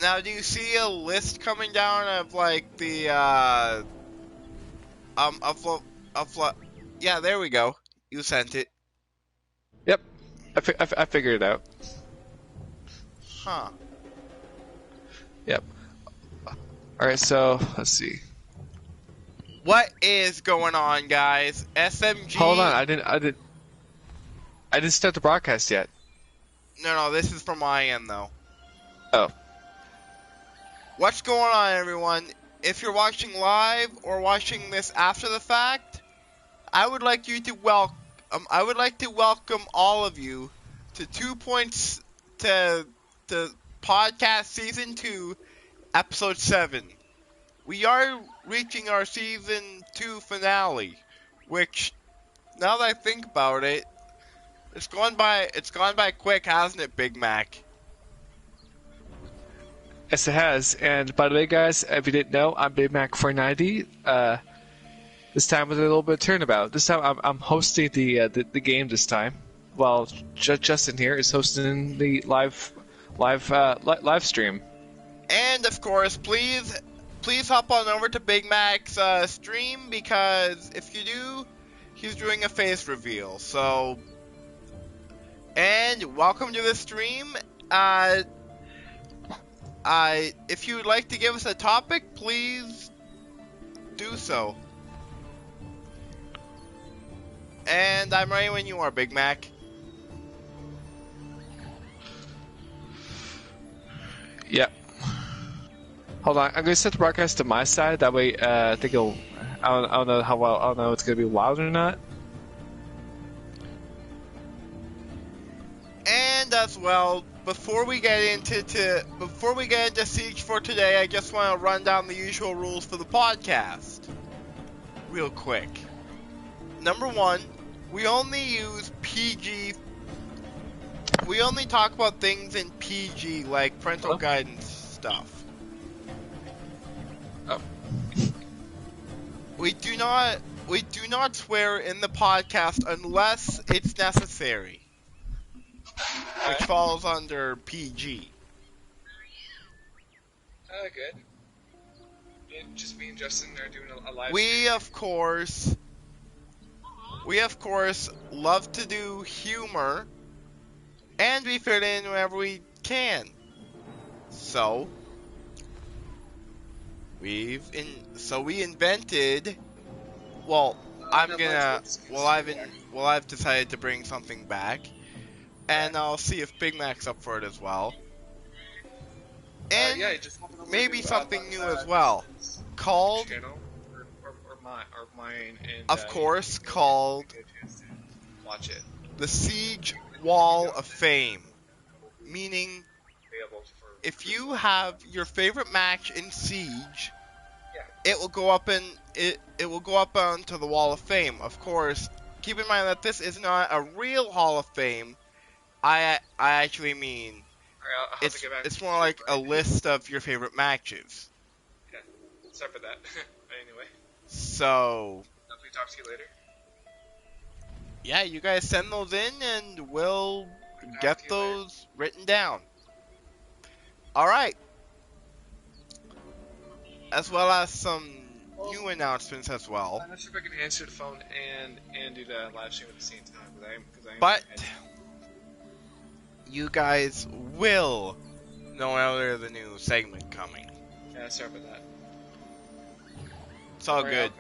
Now, do you see a list coming down of like the yeah, there we go. You sent it. Yep, I figured it out. Huh. Yep. All right, so let's see. What is going on, guys? Hold on, SMG. I didn't start the broadcast yet. No, this is from my end though. Oh, What's going on, everyone? If you're watching live or watching this after the fact, I would like to welcome all of you to 2 Points to podcast season 2, episode 7. We are reaching our season 2 finale, which, now that I think about it, it's gone by quick, hasn't it, Big Mac? yes it has. And by the way, guys, if you didn't know, I'm Big Mac 490. This time with a little bit of turnabout. This time I'm hosting the game this time. While Justin here is hosting the live stream. And of course, please hop on over to Big Mac's stream, because if you do, he's doing a face reveal. So, and welcome to the stream. If you would like to give us a topic, please do so. And I'm ready when you are, Big Mac. Yep. Hold on, I'm gonna set the broadcast to my side. That way, I think it'll. I don't know how well. I don't know if it's gonna be loud or not. And as well, before we get into Siege for today, I just want to run down the usual rules for the podcast, real quick. Number 1, we only use PG. We only talk about things in PG, like parental guidance stuff. Oh. We do not swear in the podcast unless it's necessary, which falls under PG. Good. Just me and Justin are doing a live. We of course love to do humor, and we fit in whenever we can. So we invented. Well, I've decided to bring something back, and I'll see if Big Mac's up for it as well. And maybe something new as well, called, mine, and, of course, called Watch it. the Siege Wall of Fame. Meaning, if you have your favorite match in Siege, it will go up onto the Wall of Fame. Of course, keep in mind that this is not a real Hall of Fame. I actually mean, it's more like a list of your favorite matches. Yeah, sorry for that. Anyway. So, Definitely talk to you later. Yeah, you guys send those in and we'll get those written down. Alright. As well as some new announcements as well. I'm not sure if I can answer the phone and do the live stream at the same time. But you guys will know when there's a new segment coming. Yeah, sorry about that. It's all good.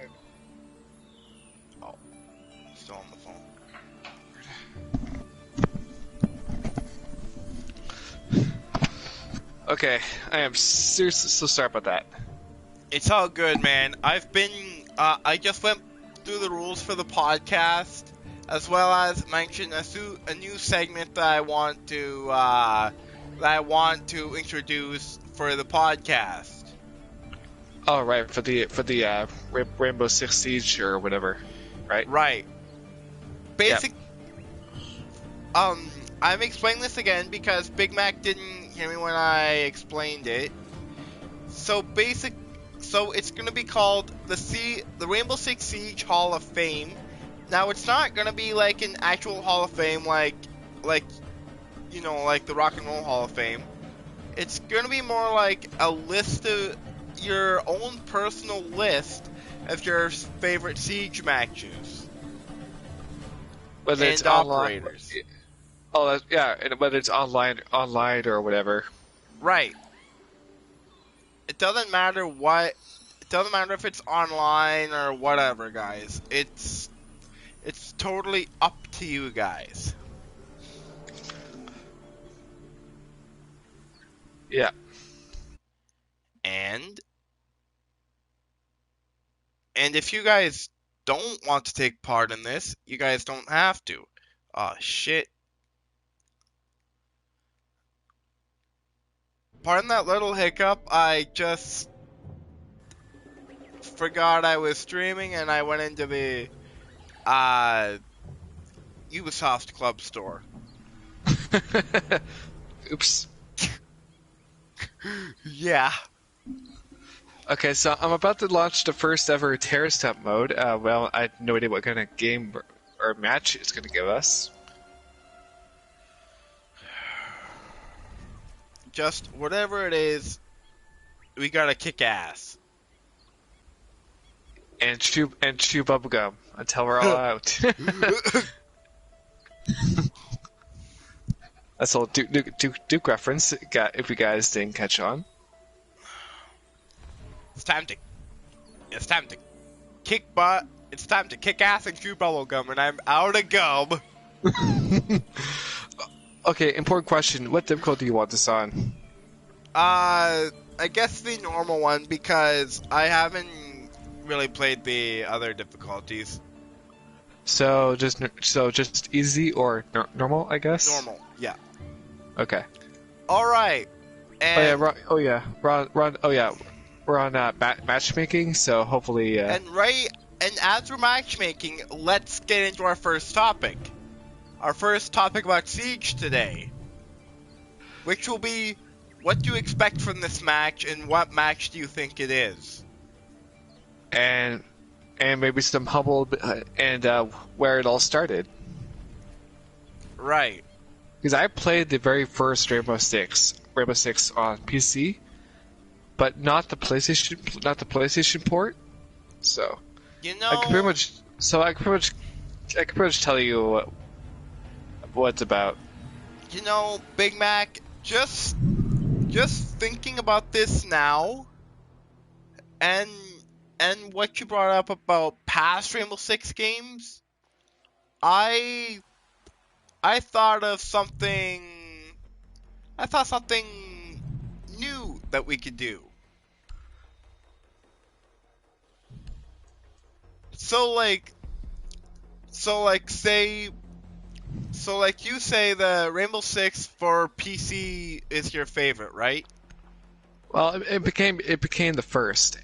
Oh, still on the phone. Okay, I am seriously so sorry about that. It's all good, man. I just went through the rules for the podcast, as well as mentioned a new segment that I want to introduce for the podcast. Oh, right, for the Rainbow Six Siege or whatever, right? Right. I'm explaining this again because Big Mac didn't hear me when I explained it. So it's gonna be called the Rainbow Six Siege Hall of Fame. Now, it's not gonna be like an actual Hall of Fame, like the Rock and Roll Hall of Fame. It's gonna be more like a list of your own personal list of your favorite Siege matches Whether it's and online. operators. Oh, yeah, and whether it's online or whatever. Right. It doesn't matter what. It doesn't matter if it's online or whatever, guys. It's totally up to you guys. Yeah. And if you guys don't want to take part in this, you guys don't have to. Oh shit. Pardon that little hiccup. I just forgot I was streaming and I went into the Ubisoft Club store. Oops. Yeah. Okay, so I'm about to launch the first ever terrorist hunt mode. Well, I have no idea what kind of game or match it's going to give us. Just whatever it is, we gotta kick ass. And chew bubblegum until we're all out. That's a little Duke reference, if you guys didn't catch on. It's time to kick butt. It's time to kick ass and chew bubblegum, and I'm out of gum. Okay, important question. What difficulty do you want this on? I guess the normal one, because I haven't really played the other difficulties. So just easy or normal, I guess? Normal, yeah. Okay. Alright. And we're on matchmaking, so hopefully... And as we're matchmaking, let's get into our first topic. Our first topic about Siege today. Which will be, what do you expect from this match, and what match do you think it is? And maybe some humble, and where it all started. Right. Because I played the very first Rainbow Six on PC, but not the PlayStation port. So You know, I can pretty much tell you what it's about. You know, Big Mac, just thinking about this now, and what you brought up about past Rainbow Six games, I thought of something. I thought something new that we could do. So like you say the Rainbow Six for PC is your favorite, right? Well, it became the first,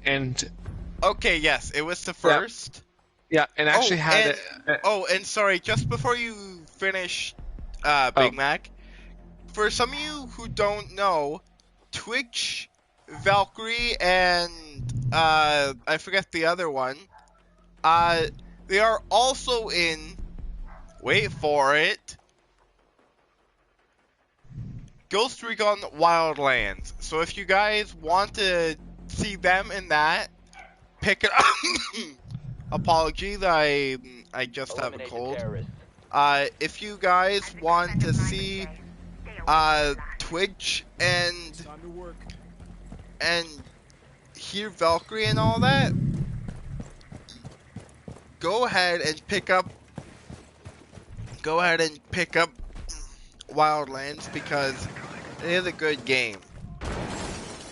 and Okay, yes, it was the first. yeah, and actually And sorry, just before you finish, Big Mac, for some of you who don't know, Twitch, Valkyrie, and I forget the other one, they are also in. Wait for it. Ghost Recon Wildlands. So if you guys want to see them in that, pick it up. Apologies, I just have a cold. If you guys want to see Twitch and hear Valkyrie and all that, go ahead and pick up Wildlands, because it is a good game.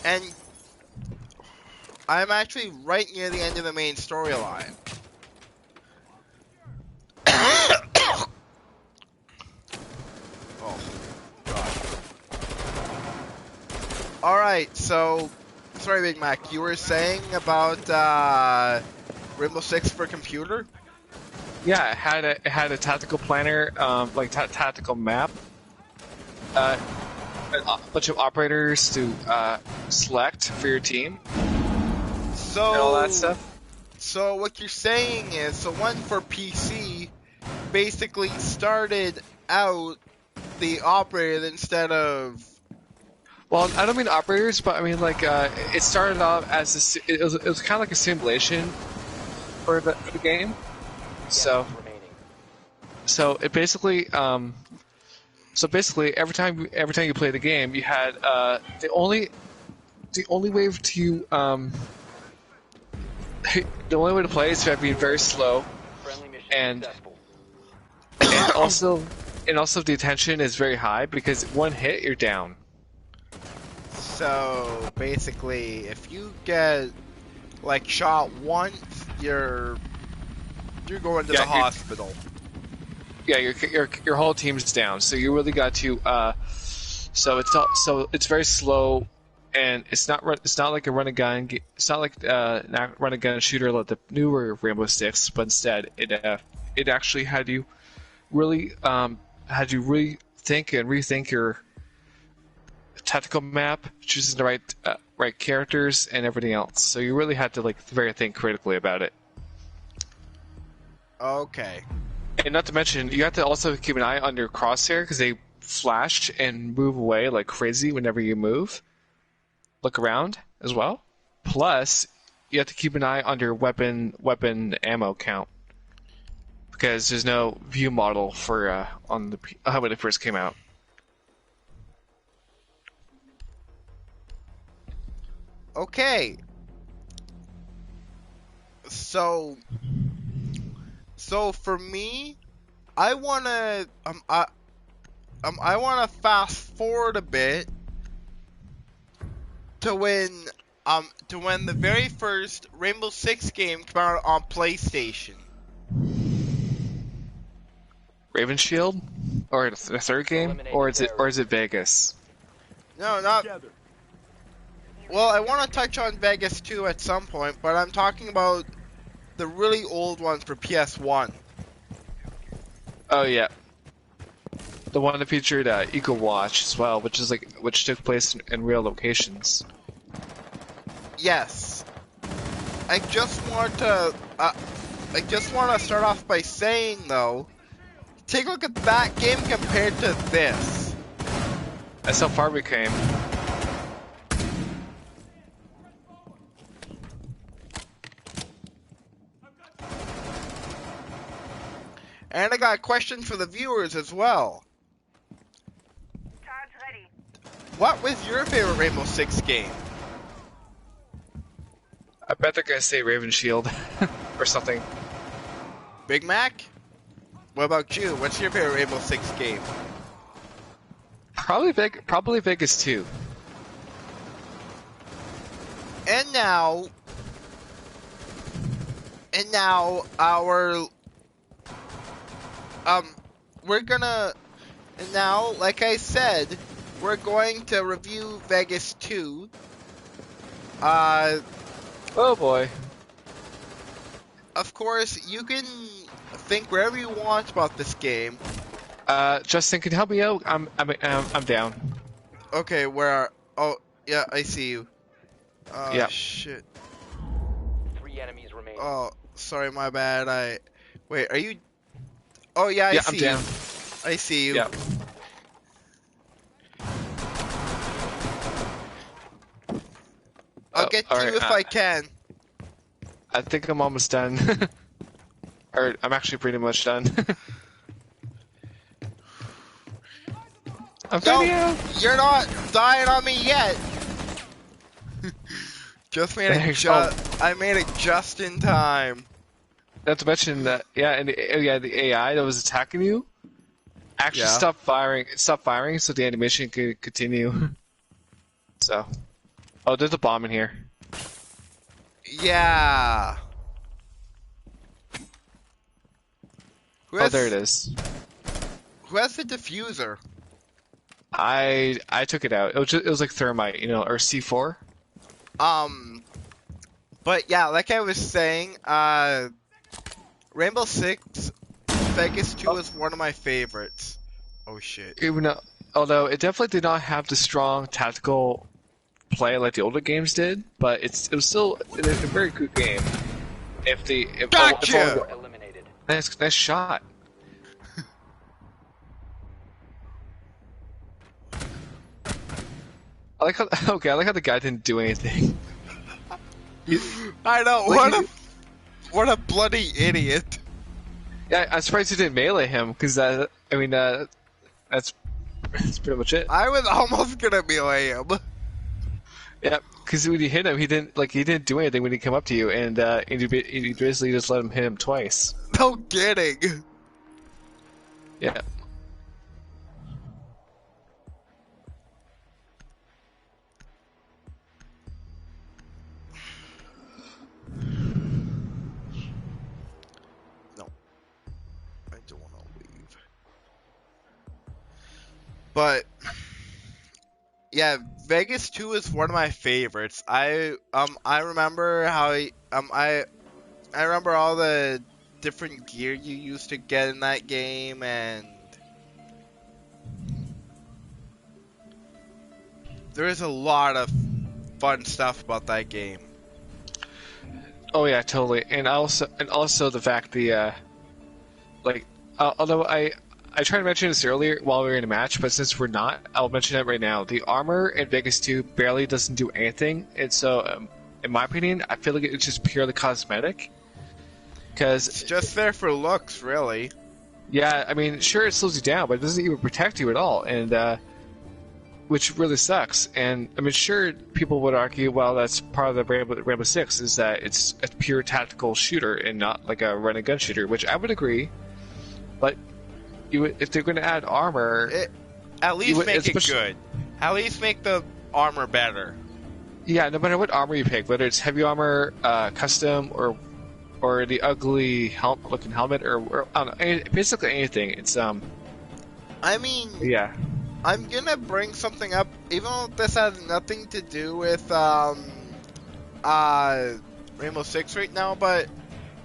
And I'm actually right near the end of the main storyline. Oh, God. Alright, so, sorry Big Mac, you were saying about Rainbow Six for computer? Yeah, it had a tactical planner, like tactical map, a bunch of operators to select for your team, So, and all that stuff. So what you're saying is, so one for PC basically started out the operator instead of Well, I don't mean operators, but I mean like it started off as it was kind of like a simulation for the game. So it basically every time you play the game, you had the only way to the only way to play is by being very slow, and also the attention is very high because one hit you're down. So basically, if you get like shot once, you're going to the hospital. Yeah, your whole team's down. So you really got to. So it's very slow, and it's not like a run and gun. It's not like not run and gun shooter like the newer Rainbow Six, but instead it actually had you really think and rethink your tactical map, choosing the right characters and everything else. So you really had to like think critically about it. Okay. And not to mention, you have to also keep an eye on your crosshair because they flash and move away like crazy whenever you move. Look around as well. Plus, you have to keep an eye on your weapon ammo count because there's no view model for on the when it first came out. Okay. So for me, I wanna fast forward a bit to when the very first Rainbow Six game came out on PlayStation. Raven Shield, or the third game, or is it Vegas? No, not. Well, I want to touch on Vegas 2 at some point, but I'm talking about the really old ones for PS1. Oh yeah, the one that featured Eco Watch as well, which took place in real locations. Yes, I just want to start off by saying though, take a look at that game compared to this. That's how far we came. And I got a question for the viewers as well. Charge ready. What was your favorite Rainbow Six game? I bet they're gonna say Raven Shield or something. Big Mac? What about you? What's your favorite Rainbow Six game? Probably Vegas 2. And now our like I said, we're going to review Vegas 2. Oh boy. Of course, you can think wherever you want about this game. Justin, can you help me out? I'm down. Okay, oh, yeah, I see you. Yeah. Shit. 3 enemies remain. Oh, sorry, my bad. Wait, are you? Oh yeah, I see I'm down. you. I see you. Yeah. I'll get to you if I can. I think I'm almost done. Or I'm actually pretty much done. No, you're not dying on me yet. I made it just in time. Not to mention that, the AI that was attacking you actually stopped firing, so the animation could continue. So, oh, there's a bomb in here. Yeah. There it is. Who has the diffuser? I took it out. It was like thermite, or C4. But yeah, like I was saying, Rainbow Six Vegas 2 is one of my favorites. Oh shit. Although it definitely did not have the strong tactical play like the older games did, but it was still a very good game. Gotcha! Eliminated. Nice shot. I like how okay, I like how the guy didn't do anything. I know. Like, What a bloody idiot. Yeah, I'm surprised he didn't melee him because that's pretty much it. I was almost gonna melee him. Yeah, because when you hit him, he didn't do anything when he came up to you, and you basically just let him hit him twice. No kidding. Yeah. No. I don't want to leave. But yeah, Vegas 2 is one of my favorites. I remember how I remember all the different gear you used to get in that game, and there is a lot of fun stuff about that game. Oh yeah, totally. And also the fact although I tried to mention this earlier while we were in a match, but since we're not, I'll mention it right now. The armor in Vegas 2 barely doesn't do anything, and so in my opinion, I feel like it's just purely cosmetic. Because It's just there for looks, really. yeah, I mean, sure it slows you down, but it doesn't even protect you at all, and which really sucks. And I mean, sure, people would argue, well, that's part of the Rainbow Six is that it's a pure tactical shooter and not like a run and gun shooter, which I would agree. But if they're going to add armor, At least make it especially- good. At least make the armor better. yeah, no matter what armor you pick, whether it's heavy armor, custom, or the ugly looking helmet, or I don't know, basically anything. It's I mean, yeah. I'm gonna bring something up, even though this has nothing to do with Rainbow Six right now, but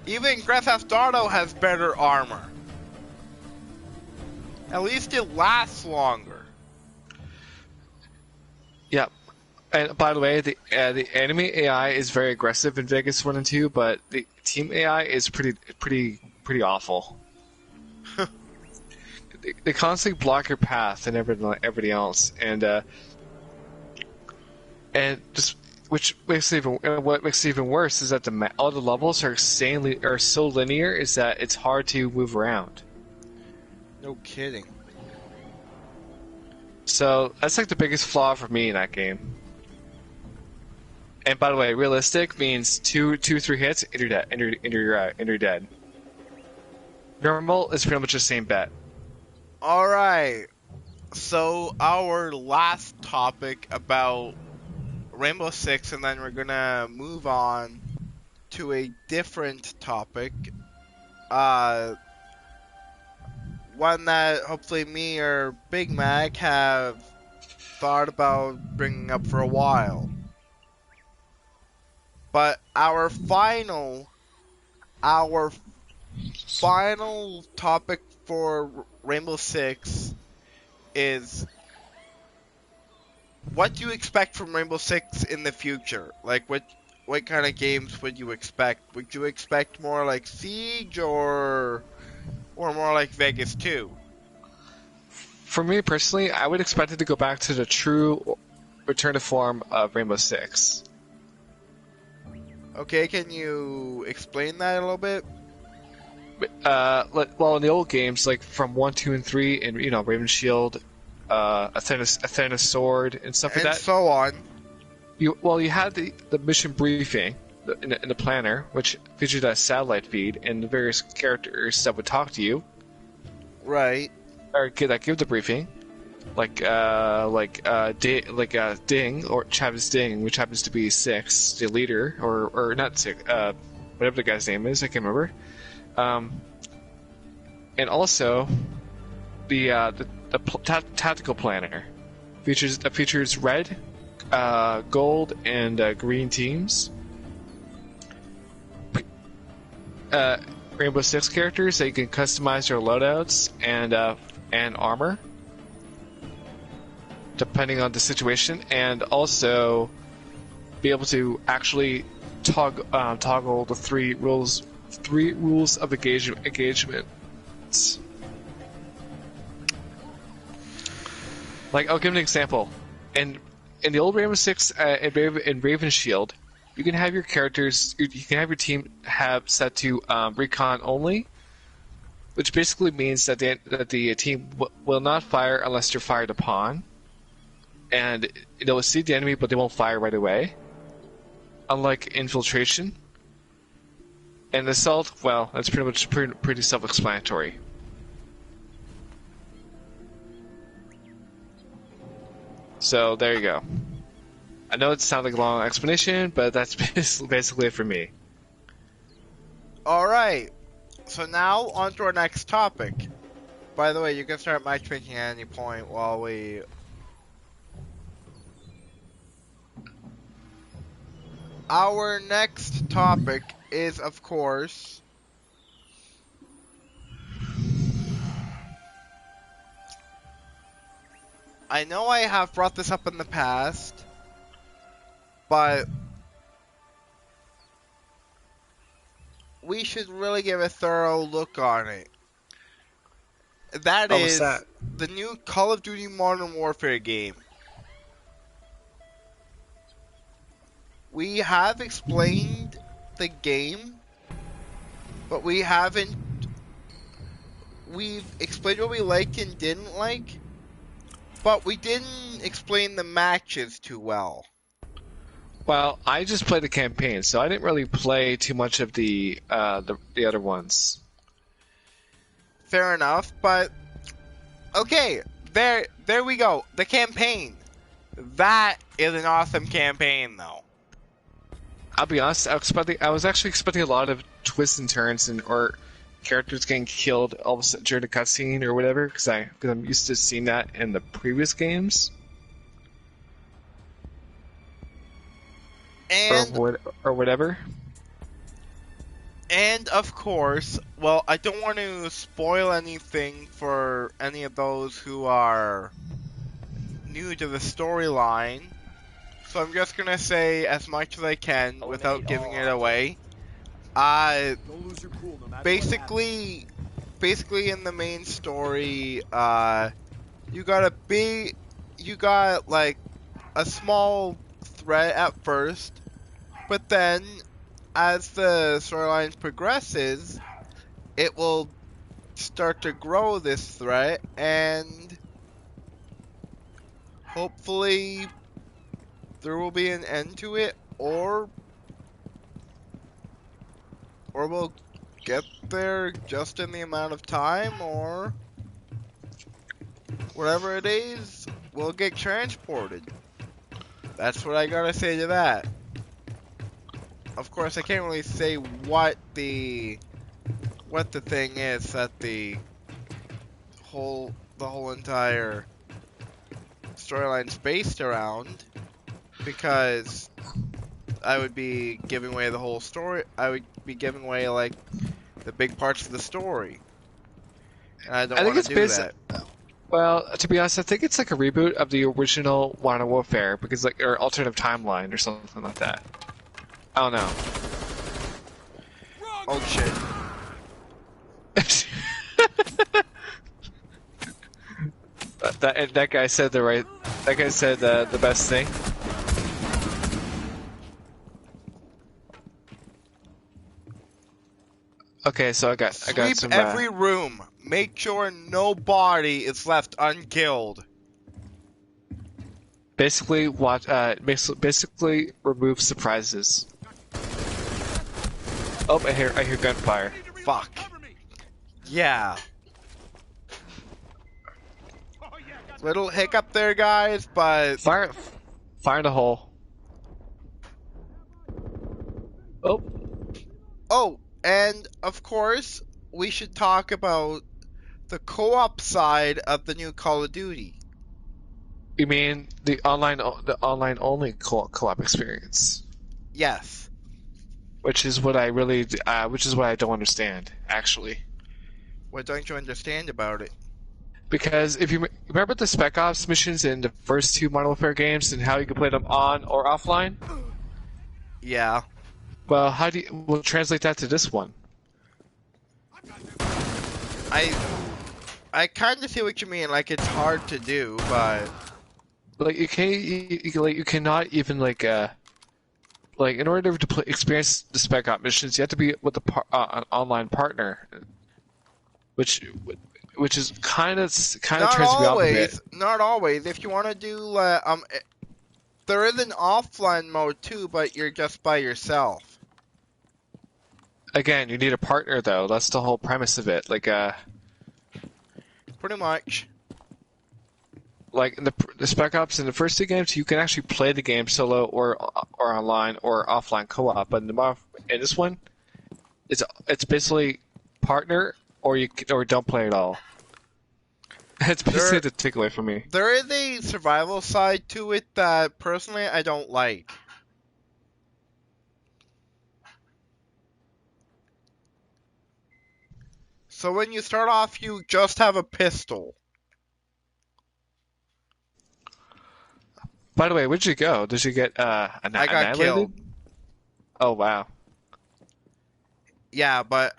even Grand Theft Auto has better armor. At least it lasts longer. Yeah. And by the way, the enemy AI is very aggressive in Vegas 1 and 2, but the team AI is pretty awful. They constantly block your path and everything else, and just what makes it even worse is that all the levels are so linear is that it's hard to move around. No kidding. So that's like the biggest flaw for me in that game. And by the way, realistic means 3 hits and you're dead. And you're dead. Normal is pretty much the same bet. Alright, so our last topic about Rainbow Six, and then we're gonna move on to a different topic. One that hopefully me or Big Mac have thought about bringing up for a while. But our final topic for Rainbow Six is what do you expect from Rainbow Six in the future? Like what kind of games would you expect? Would you expect more like Siege or more like Vegas 2? For me personally, I would expect it to go back to the true return to form of Rainbow Six. Okay, can you explain that a little bit? Well, in the old games, like from 1, 2, and 3, and Raven Shield, Athena's Sword, and stuff like And that. so on. You had the mission briefing in the planner, which featured a satellite feed and the various characters that would talk to you, Right. or that give the briefing, like Ding or Travis Ding, which happens to be Six, the leader, or not Six, whatever the guy's name is, I can't remember. And also the tactical planner features red, gold, and green teams. Rainbow Six characters that you can customize their loadouts and armor depending on the situation, and also be able to actually toggle the three rules of engagement. Like, I'll give an example. In in the old Rainbow Six in Raven Shield, you can have your characters, you can have your team have set to recon only, which basically means that the team will not fire unless they're fired upon, and they'll see the enemy, but they won't fire right away. Unlike infiltration and assault, well, that's pretty much pretty self-explanatory. So there you go. I know it sounds like a long explanation, but that's basically it for me. Alright, so now on to our next topic. By the way, you can start matchmaking at any point while we... Our next topic is, of course... I know I have brought this up in the past, but we should really give a thorough look on it. That is the new Call of Duty Modern Warfare game. We have explained the game, but we haven't... We've explained what we liked and didn't like, but we didn't explain the matches too well. Well, I just played the campaign, so I didn't really play too much of the other ones. Fair enough, but okay, there we go. The campaign. That is an awesome campaign, though. I'll be honest. I was actually expecting a lot of twists and turns or characters getting killed all of a sudden during the cutscene or whatever, because I'm used to seeing that in the previous games. And or whatever. And of course, well, I don't want to spoil anything for any of those who are new to the storyline, so I'm just gonna say as much as I can without giving it away. Basically in the main story, you got like a small threat at first, but then as the storyline progresses, it will start to grow this threat, and hopefully there will be an end to it, or we'll get there just in the amount of time, or whatever it is, we'll get transported. That's what I gotta say to that. Of course, I can't really say what the thing is that the whole entire storyline's based around, because I would be giving away the whole story. I would be giving away like the big parts of the story, and I don't want to do that. Well, to be honest, I think it's like a reboot of the original Modern Warfare, because or alternative timeline or something like that. I don't know. Oh shit. that guy said the best thing. Okay, so I got Sweep some every room. Make sure no body is left unkilled. basically basically remove surprises. Oh, I hear gunfire. Fuck. Yeah. Little hiccup there, guys, but Fire in the hole. Oh. oh, and of course, we should talk about the co-op side of the new Call of Duty. You mean the online only co-op experience? Yes. Which is what I don't understand, actually. What don't you understand about it? Because if you remember the Spec Ops missions in the first two Modern Warfare games and how you could play them on or offline? Yeah. Well, how do we'll translate that to this one? I kind of see what you mean. Like, it's hard to do, but like you cannot even like in order to experience the Spec Ops missions, you have to be with an online partner, which is kind of Not turns me off a bit. always. Not always. If you want to do there is an offline mode too, but you're just by yourself. Again, you need a partner though. That's the whole premise of it. Pretty much. Like in the Spec Ops in the first two games, you can actually play the game solo or online or offline co-op. But in this one, it's basically partner or don't play at all. It's basically the takeaway for me. There is a survival side to it that personally I don't like. So when you start off, you just have a pistol. By the way, where'd you go? Did you get I got annihilated? killed. Oh wow. Yeah, but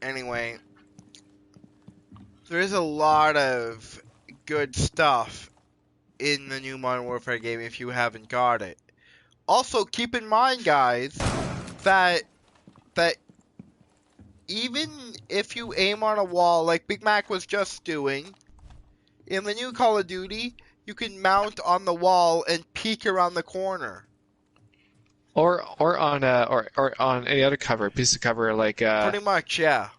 anyway, there's a lot of good stuff in the new Modern Warfare game if you haven't got it. Also, keep in mind, guys, that even if you aim on a wall like Big Mac was just doing, in the new Call of Duty, you can mount on the wall and peek around the corner. Or on any other piece of cover like Pretty much, yeah.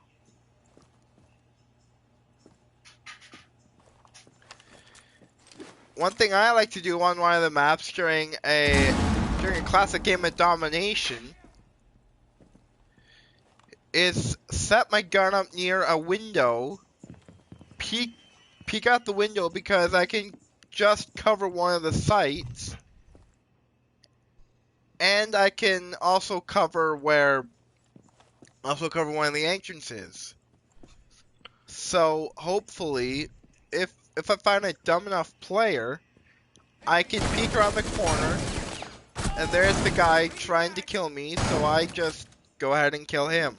One thing I like to do on one of the maps during a classic game of domination is set my gun up near a window, peek out the window because I can just cover one of the sites, and I can also cover one of the entrances. So hopefully, if I find a dumb enough player, I can peek around the corner, and there's the guy trying to kill me, so I just go ahead and kill him.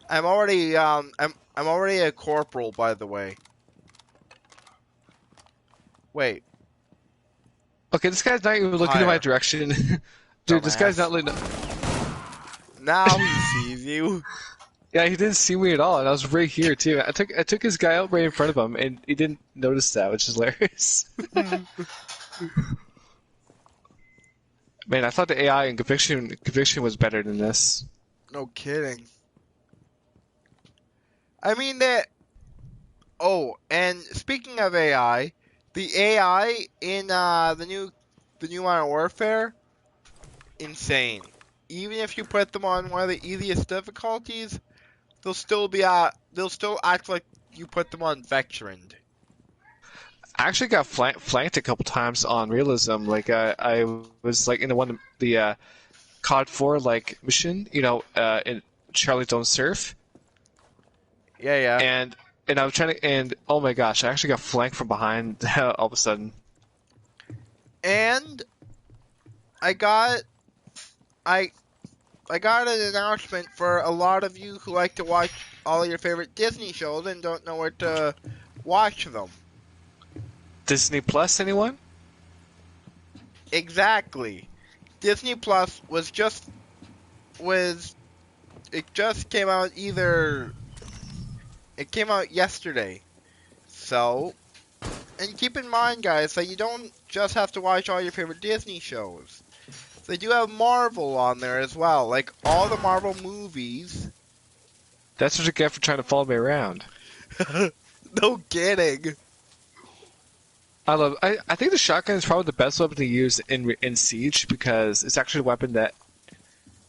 I'm already a corporal, by the way. Wait. Okay, this guy's not even looking in my direction. Dude, this guy's not looking. Now he sees you. Yeah, he didn't see me at all, and I was right here too. I took his guy out right in front of him, and he didn't notice that, which is hilarious. Man, I thought the AI in Conviction was better than this. No kidding. I mean that. Oh, and speaking of AI, the AI in the new Modern Warfare, insane. Even if you put them on one of the easiest difficulties, they'll still act like you put them on veteran. I actually got flanked a couple times on realism. Like I was like in the COD 4 like mission, in Charlie Don't Surf. Yeah. And I was trying to, and oh my gosh, I actually got flanked from behind all of a sudden. And I got an announcement for a lot of you who like to watch all your favorite Disney shows and don't know where to watch them. Disney Plus, anyone? Exactly. Disney Plus it just came out it came out yesterday. So, and keep in mind, guys, that you don't just have to watch all your favorite Disney shows. They do have Marvel on there as well, like all the Marvel movies. That's what you get for trying to follow me around. No kidding. I think the shotgun is probably the best weapon to use in Siege because it's actually a weapon that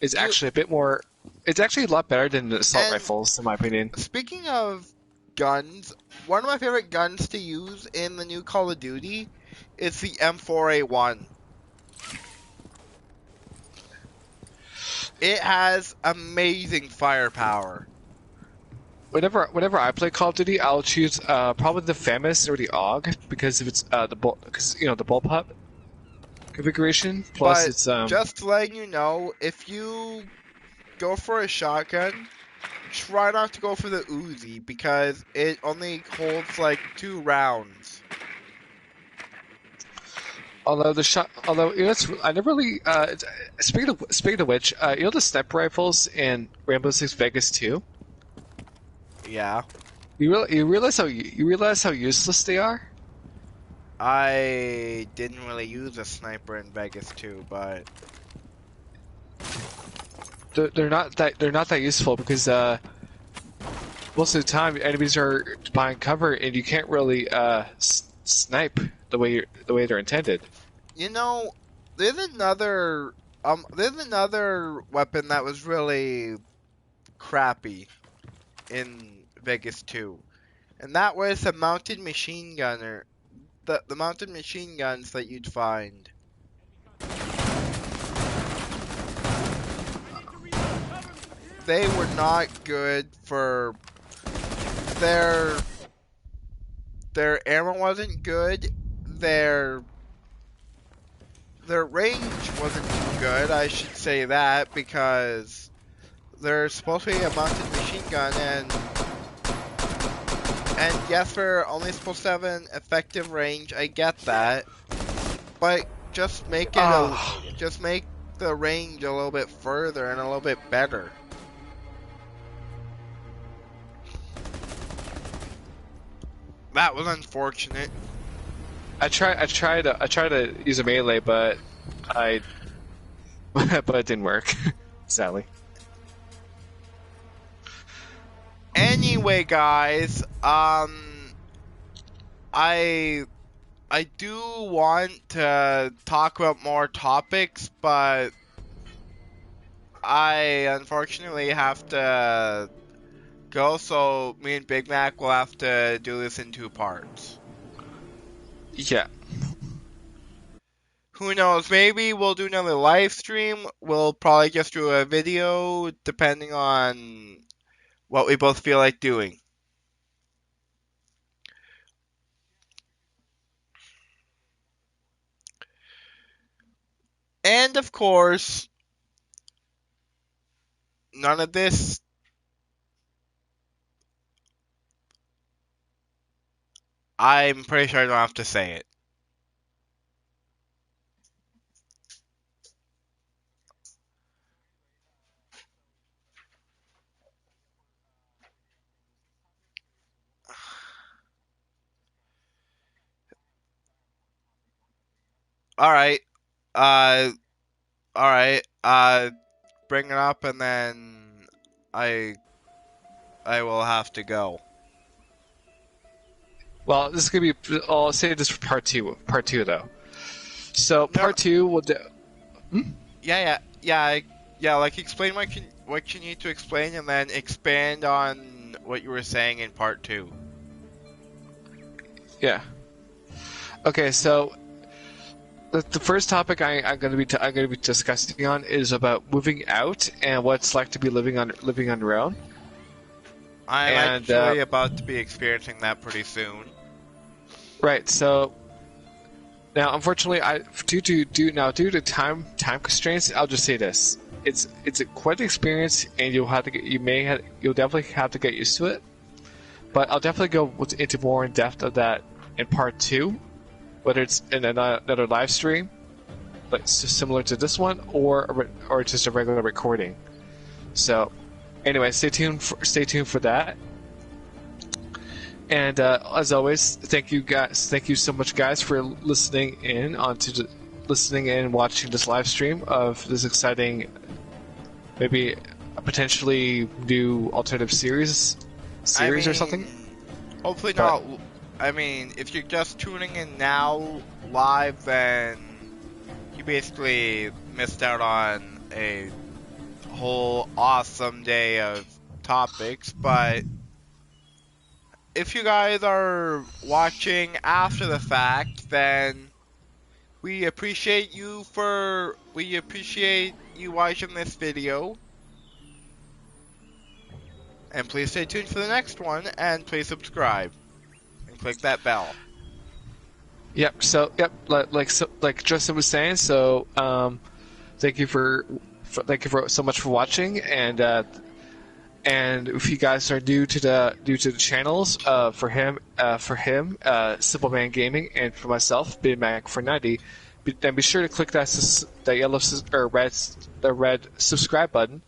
is actually a bit more. It's actually a lot better than the assault rifles, in my opinion. Speaking of guns, one of my favorite guns to use in the new Call of Duty is the M4A1. It has amazing firepower. Whenever I play Call of Duty, I'll choose probably the FAMAS or the AUG because if it's the bullpup configuration. Plus, but it's just letting you know, if you go for a shotgun, try not to go for the Uzi because it only holds like 2 rounds. Although I never really. Speaking of which, the sniper rifles in Rainbow Six Vegas 2. Yeah. You realize how useless they are? I didn't really use a sniper in Vegas 2, but They're not that useful because most of the time enemies are behind cover and you can't really snipe the way they're intended. you know, there's another weapon that was really crappy in Vegas 2. And that was a mounted machine gunner. The mounted machine guns that you'd find. They were not good for their ammo wasn't good. Their range wasn't too good, I should say that, because they're supposed to be a mounted machine gun, and yes, they're only supposed to have an effective range. I get that, but just make it just make the range a little bit further and a little bit better. That was unfortunate. I try to use a melee, but but it didn't work, sadly. Anyway, guys, I do want to talk about more topics, but I unfortunately have to go, so me and Big Mac will have to do this in 2 parts. Yeah. Who knows, maybe we'll do another live stream. We'll probably just do a video, depending on what we both feel like doing. And of course, none of this I'm pretty sure I don't have to say it. Alright. Alright. Bring it up and then I will have to go. Well, this is gonna be. I'll say this for part two. Part two, though. So part two will do. Yeah. Like explain what you need to explain, and then expand on what you were saying in part 2. Yeah. Okay, so the first topic I'm going to be discussing on is about moving out and what it's like to be living on your own. I'm actually about to be experiencing that pretty soon. Right. So now, unfortunately, due to time constraints, I'll just say this: it's quite an experience, and you'll definitely have to get used to it. But I'll definitely go into more in depth of that in part 2, whether it's in another live stream, like similar to this one, or just a regular recording. So, anyway, stay tuned for that. And as always, thank you so much, guys, for listening in and watching this live stream of this exciting, maybe a potentially new alternative series or something. Hopefully not. I mean, if you're just tuning in now live, then you basically missed out on a whole awesome day of topics. But if you guys are watching after the fact, then we appreciate you watching this video. And please stay tuned for the next one, and please subscribe and click that bell. Yep. So like Justin was saying. So thank you so much for watching, and And if you guys are new to the channels, for him, Simple Man Gaming, and for myself, Big Mac for 90, then be sure to click that yellow or red subscribe button,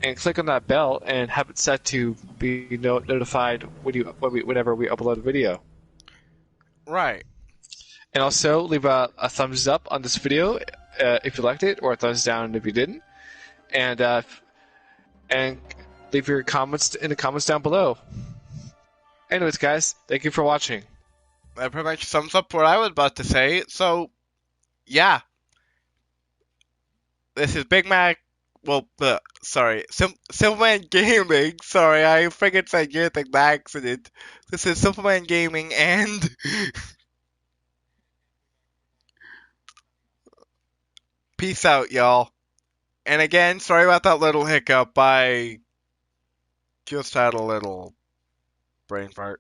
and click on that bell, and have it set to be notified whenever we upload a video. Right. And also leave a thumbs up on this video if you liked it, or a thumbs down if you didn't, and leave your comments in the comments down below. Anyways, guys, thank you for watching. That pretty much sums up what I was about to say. So, yeah. This is Big Mac. Well, Simpleman Gaming. Sorry, I figured I did it by accident. This is Simpleman Gaming, and peace out, y'all. And again, sorry about that little hiccup. I just had a little brain fart.